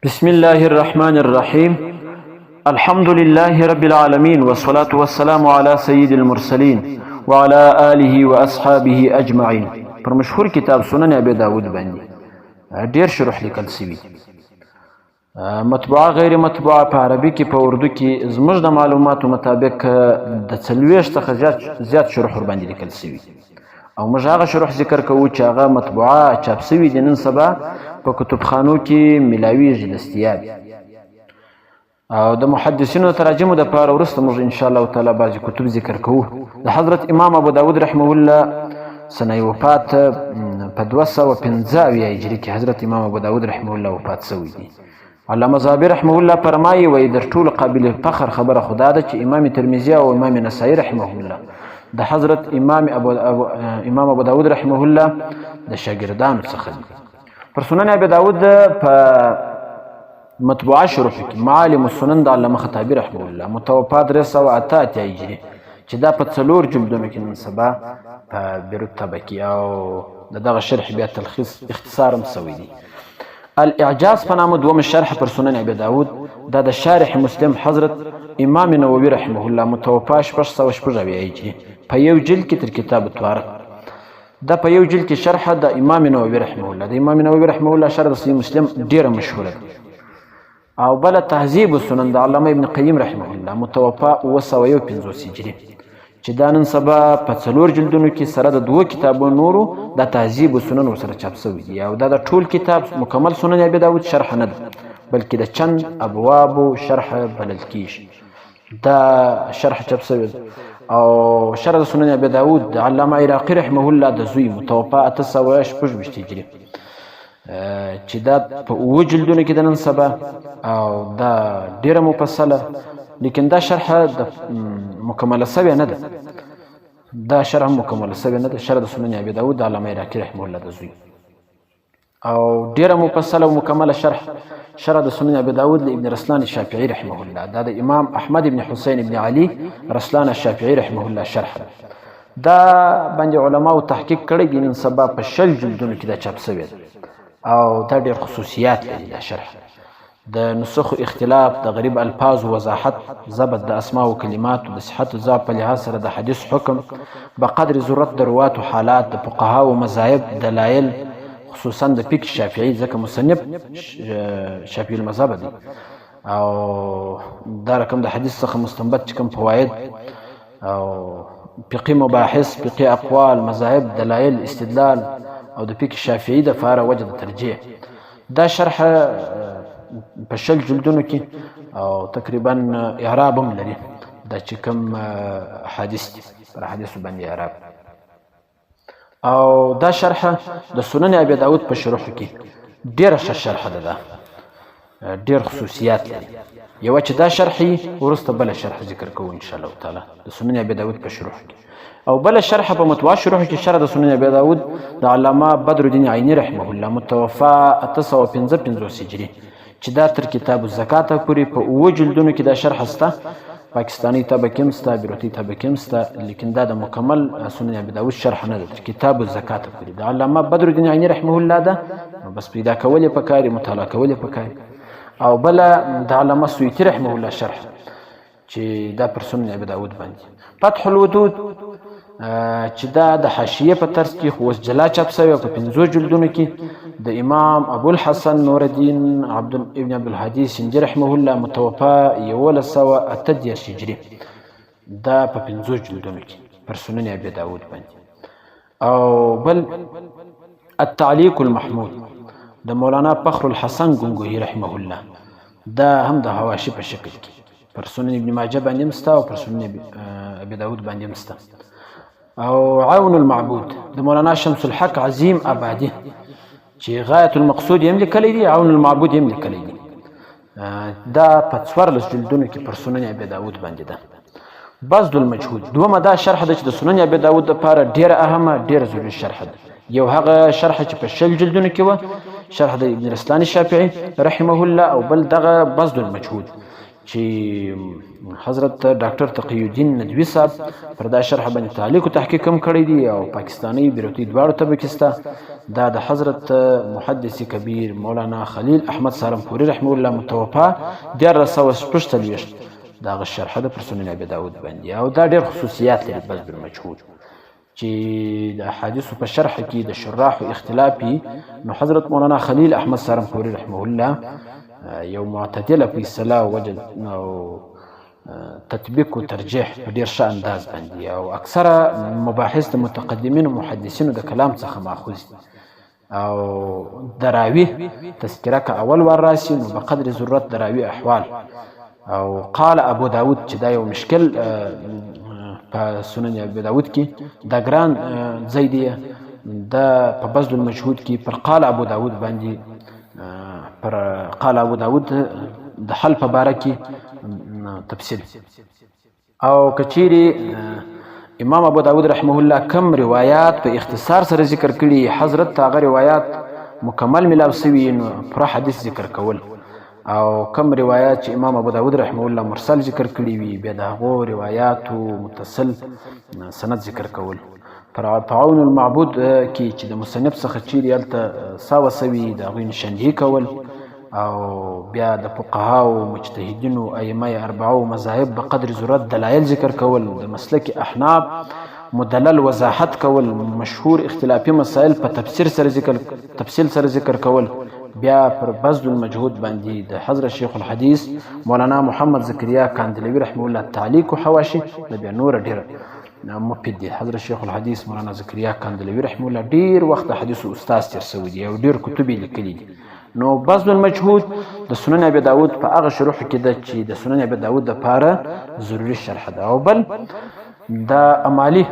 بسم الله الرحمن الرحيم الحمد لله رب العالمين والصلاة والسلام على سيد المرسلين وعلى آله وأصحابه أجمعين. پر مشهور کتاب سنن ابي داود باندې ډیر شروح لیکل شوی، مطبوعه غیر مطبوعه په عربي کې په اردو کې زموږ د معلوماتو مطابق د 40 څخه زیات شروح ور باندې لیکل شوی، او موږ هغه شروح ذکر کوو چې هغه مطبوعه چاپ شوی د نن سبا په کتابخانو کې ملاویږي دستیاب، او د محدثینو تراجمو د پاره ورسته موږ ان شاء الله تعالی بعضی کتب ذکر کوو. د حضرت امام ابو داود رحمه الله سنه وفات په 215 هجری کې حضرت امام ابو داود رحمه الله وفات شوی دی. علامه زابر رحمه الله فرمایي وای در ټول قابل فخر خبره خدا ده چې امام ترمذی او امام نسائی رحمه الله د حضرت امام ابو داود رحمه الله د شاګردانو څخه دي. پر سنن ابي داود په مطبوعه شروح کې معالم السنن د علامه خطابی رحمه الله متوفا 308 هجری چې دا په 4 جلدونو کې نن سبا په بیروت طبقی او دغه شرح بیا تلخیص اختصار هم شوی دی. الاعجاز په نامه دوم شرح پر سنن ابي داود دا د شارح مسلم حضرت امام نووي رحمه الله متوفا 616 هجری په یو جلد کې تر کتاب الطهارت دا په یو جلد کې شرح د امام نووي رحمه الله. د امام نووي رحمه الله شرح د صحیح مسلم ډیره مشهوره ده. او بل تهذیب السنن د علامه ابن قیم رحمه الله متوفا 215 هجری چې دا نن سبا په 4 جلدونو کې سره د 2 کتابونو نورو د تهذیب السنن سره چاپ شوی دی. او دا د ټول کتاب مکمل سنن ابي داود شرح نه ده، بلکې د چند ابواب شرح بلل کیږي. دا شرح چاپ شوی او شرح سنن ابي داود د علامه عراقي رحمه الله د زوی متوفا 816 هجری چې دا په 2 جلدونو کې د نن سبا او دا ډیره مفصله، لیکن دا شرح د مکمله شوی نه ده. دا شرح مکمله شوی نه ده، شرح د سنن ابي داود د علامه عراقي رحمه الله د زوی، او ډیره مفصله او مکمله شرح د سنن ابي داود لابن رسلان الشافعي رحمه الله. دا د امام احمد ابن حسين ابن علي رسلان الشافعي رحمه الله شرح دا باندې علماء تحقیق کړی دي. نن سبا په 6 جلدونو کې دا چاپ شوی او دا ډېر خصوصیات لري. دا شرح د نسخ اختلاف، د غریب الفاظ وضاحت، ضبط د اسماء او کلمات، د صحت او ضعف په لحاظ سره د حدیث حکم بقدر ضرورت د روات او حالات، د فقها او مذاهب دلایل، خصوصا د فقه شافعي ځکه مصنف شافعي المذهب دی، او دا رقم د حدیث څخه مستنبط چې کوم فواید او فقهي مباحث، فقهي اقوال، مذاهب، دلایل، استدلال او د فقه شافعي د فاره وجه د ترجیح. دا شرح په 6 جلدونو کې او تقریبا اعراب هم لري. دا چې کوم حدیث پر حدیث باندې اعراب، او دا شرح د سنن ابي داود په شروح کې ډیره ښه شرح ده، ډیر خصوصیات لري. یو چې دا شرحي ورسته بل شرح ذکر کوو ان شاء الله تعالی د سنن ابي داود په شروح کې. او بل شرح په متواتر شروح کې شرح د سنن ابي داود د علامه بدر الدین عینی رحمه الله متوفا 855 هجری چې دا تر کتاب الزکات پورې په 2 جلدونو کې دا شرح سته. پاکستانی طبقه هم سته، بیروتی طبقه هم سته، لیکن دا د مکمل سنن ابي داود شرح نه ده. تر کتاب الزکات پورې د علامه بدر الدین عینی رحمه الله ده، بس پیدا کول یې پکاري، مطالعه کول یې پکاري. او بل د علامه سیوطي رحمه الله شرح چې دا پر سنن ابي داود باندې فتح الودود چې دا د حاشیه په طرز کې خو جلا چاپ شوی په 5 جلدونو کې د امام ابو الحسن نور الدین ابن عبد الهادي سندي رحمه الله متوفا 1108 هجری دا په 5 جلدونو کې پر سنن ابي داود باندې. او بل التعلیق المحمود د مولانا فخر الحسن گنگوهی رحمه الله دا هم د حواشی په شکل کې پر سنن ابن ماجه باندې مستا او پر سنن ابي داود باندې مستا. او عون المعبود د مولانا شمس الحق عظیم آبادی چې غایت المقصود یې هم لیکلی دی، عون المعبود یې هم لیکلی دی. دا په 14 جلدونو کې پر سنن ابي داود باندې ده. بذل المجهود دومره دا شرح ده چې د سنن ابي داود لپاره ډیره اهمه، ډیره ضروري شرح ده. یو هغه شرح چې په 6 جلدونو کې و شرح د ابن رسلان الشافعي رحمه الله، او بل دغه بذل المجهود چې حضرت ډاکټر تقی الدین ندوي صاحب پر دا شرح باندې تعلیق او تحقیق هم کړی دی او پاکستانی بیروتی دواړو ته پکسته دا د حضرت محدث کبیر مولانا خلیل احمد سالمپوري رحمه الله متوفا 1446 دا غ شرح د سنن ابي داود باندې او دا ډېر خصوصیات لري بس بالمجهود چې د احادیث په شرح کې د شراح اختلافي نو حضرت مولانا خلیل احمد سالمپوري رحمه الله یو معتدله فیصله وجد او تطبیق او ترجیح په ډیر ښه انداز باندې او اکثره مباحث د متقدمین او محدثینو د کلام څخه ماخوذ او دراوی تذکره که اول ور راسي نو بقدر ضرورت دراوی احوال او قال ابو داود چې دا یو مشکل په سنن ابو داود کې دا ګران زیدیه دا په بذل المجهود کې پر قال ابو داود باندې پر قال ابو داود د حل په باره کې تفصیل او کچيري امام ابو داود رحمه الله کم روایات په اختصار سره ذکر کړي حضرت هغه روایات مکمل ملاو سوي نو پر حدیث ذکر کول او کم روایات چې امام ابو داود رحمه الله مرسل ذکر کړي وي بیا دغه روایات متصل سند ذکر کول پر تعاون المعبود کې چې د مصنف څخه چیرې الته ساوسوي د غوین شندهي کول او بیا د فقها او مجتهدینو ائمه اربعه مذاهب بقدر ضرورت دلایل ذکر کول د مسلک احناف مدلل وضاحت کول مشهور اختلافي مسائل په تفصیل سره ذکر کول بیا پر بذل المجهود باندې د حضرت شیخ الحدیث مولانا محمد زکریا کاندلوی رحمه الله تعلیق او حواشی د بیا نور ډیر مفید دی حضرت شیخ الحدیث مولانا زکریا کاندلوی رحمه الله ډیر وخت حدیث استاد تیر سوی دی او ډیر کتب لیکلي دي نو بذل المجهود د سنن ابي داود په هغه شروح کې د چې د سنن ابي داود لپاره ضروري شرح ده او بل دا امالي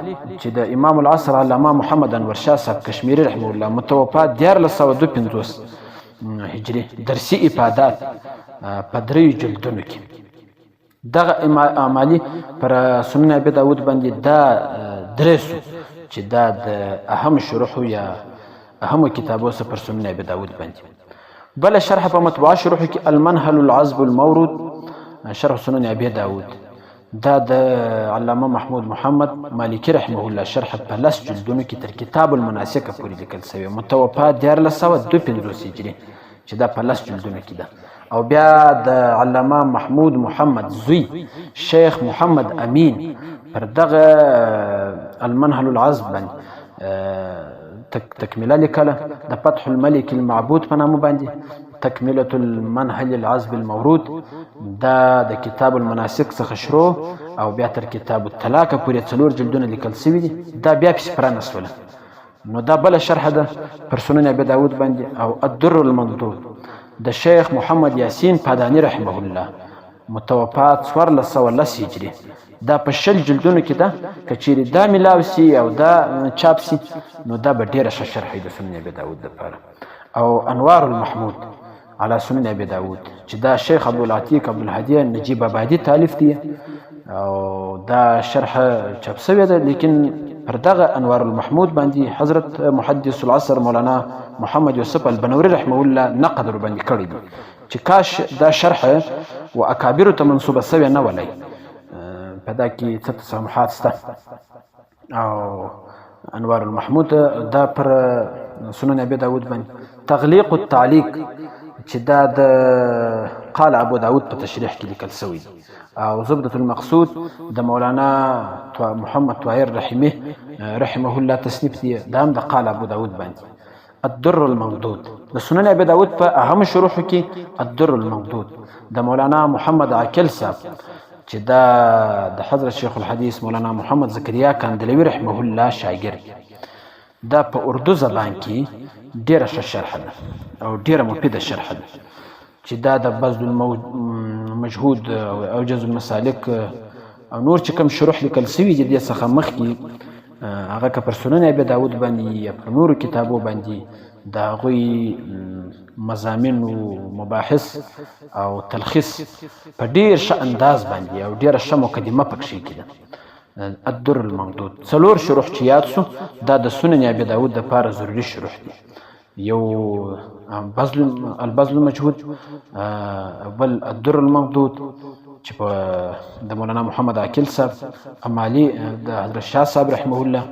چې د امام العصر علامه محمد انور شاه صاحب کشمیری رحمه الله متوفا 1452 هجری درسي افادات په درې جلدونو کې دغه امالي پر سنن ابي داود باندې دا درسو چې دا د اهم شروح یا اهم کتابو سره پر سنن ابي داود باندې بل شرح په مطبوعه شروح کې المنهل العذب المورود شرح سنن ابي داود دا د علامه محمود محمد مالکی رحمه الله شرح په لس جلدونو کې تر کتاب المناسک پورې لیکل شوی متوفا 1452 هجری چې دا په لس جلدونو کې ده او بیا د علامه محمود محمد زوی شیخ محمد امین پر دغه المنهل العذب باندې تکمله لیکله د فتح الملك المعبود په نامه باندې تکمله المنهل العذب المورود دا د کتاب المناسک څخه شروع او بیا تر کتاب الطلاق پورې 4 جلدونه لیکل شوي دي دا بیا پس پرانسوله نو دا بل شرح ده پر سنن ابي داود باندې او الدر المنضود د شیخ محمد یاسین پادانی رحمه الله متوفا 1410 هجری دا په شل جلدونو کې ده کچيري دا ملاوسي او دا چاپسي نو دا به ډیره شرح د سنن ابي داود لپاره او انوار المحمود على سنن ابي داود چې دا شیخ عبدالعتیق عبدالهادي نجیب آبادی تالیف دی او دا شرح چاپ شوی ده لیکن پر دغه انوار المحمود باندې حضرت محدث العصر مولانا محمد یوسف البنوري رحمه الله نقد ور باندې کړی دی چې کاش دا شرح و اکابر ته منسوبه شوی نه ولای په دا کې څه تسامحات شته او انوار المحمود دا پر سنن ابي داود باندې تغلیق التعلیق چې دا د قال ابو داود په تشریح کې لیکل شوی او زبدة المقصود د مولانا محمد طاهر رحمه الله تصنیف دی دا هم د قال ابو داود باندې الدر الممدود د سنن ابي داود په اهم شروح کې الدر الممدود د مولانا محمد عاقل صاحب چې دا د حضرت شیخ الحدیث مولانا محمد زکریا کاندلوی رحمه الله شاګرد دا په اردو زبان کې ډیره شرح ده او ډیره مفیده شرح ده چې دا د بذل المجهود او اوجز المسالک او نور چې کوم شروح لیکل شوي دي د څخه مخکې هغه که پر سنن ابي داود باندې یا پر نورو کتابو باندې د هغوی مضامین او مباحث او تلخیص په ډیر ښه انداز باندې او ډیره ښه مقدمه پکښې کېده الدر الممدود 4 شروح چې یاد سو دا د سنن ابي داود لپاره ضروري شروح دي یو البذل المجهود بل الدر الممدود چې په د مولانا محمد عاقل صاحب امالي د حضرت شاه صاحب رحمه الله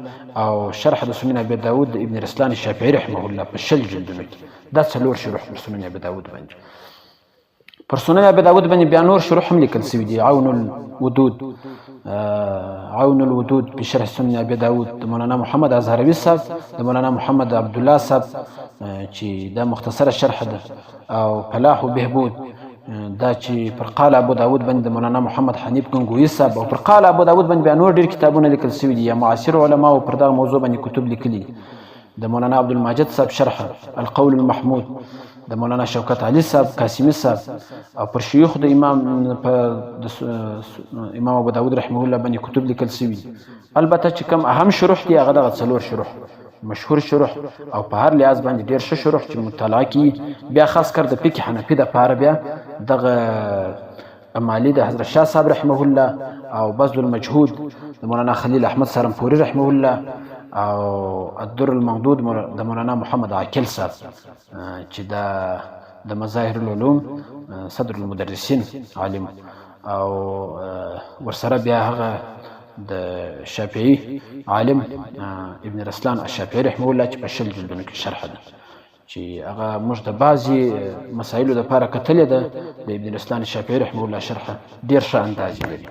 او شرح د سنن ابي داود د ابن رسلان الشافعي رحمه الله په 60 جلدونو کې دا 4 شروح پر سنن ابي داود باندې. پر سنن ابي داود باندې بیا نور شروح هم لیکل شوي دي. عون الودود بشرح سنن ابي داود د مولانا محمد ازهروي صاحب د مولانا محمد عبد الله صاحب چې دا مختصره شرح ده، او فلاح و بهبود دا چې پر قال ابو داود باندې د مولانا محمد حنیف ګنگوهی صاحب، او پر قال ابو داود باندې بیا نور ډیر کتابونه لیکل شوي دي یا معاصر علما پر دا موضوع باندې کتب لیکلي. د مولانا عبدالماجد صاحب شرح القول المحمود د مولانا شوکت علي صاحب قاسمي صاحب، او پر شيوخ د امام ابو داود رحمه الله باندې کتب لیکل شوي. البته چې کم اهم شروح دي هغه دغه 4 شروح مشهور شروح او په هر لحاظ باندې ډیر ښه شروح چې مطالعه کی. بیا خاص کر د فقه حنفي د پاره بیا دغه امالي د حضرت شاه صاحب رحمه الله او بذل المجهود د مولانا خلیل احمد سرمپوري رحمه الله او الدر الممدود د مولانا محمد عاقل صاحب چې د مظاهر العلوم صدر المدرسین عالم، او ورسره بیا هغه د شافعي عالم ابن رسلان الشافعي رحمه الله چې په 60 جلدونو کې شرح ده، چې هغه موږ د بعضي مسایلو دپاره کتلې ده. د ابن رسلان الشافعي رحمه الله شرح ډېر ښه انداز لري.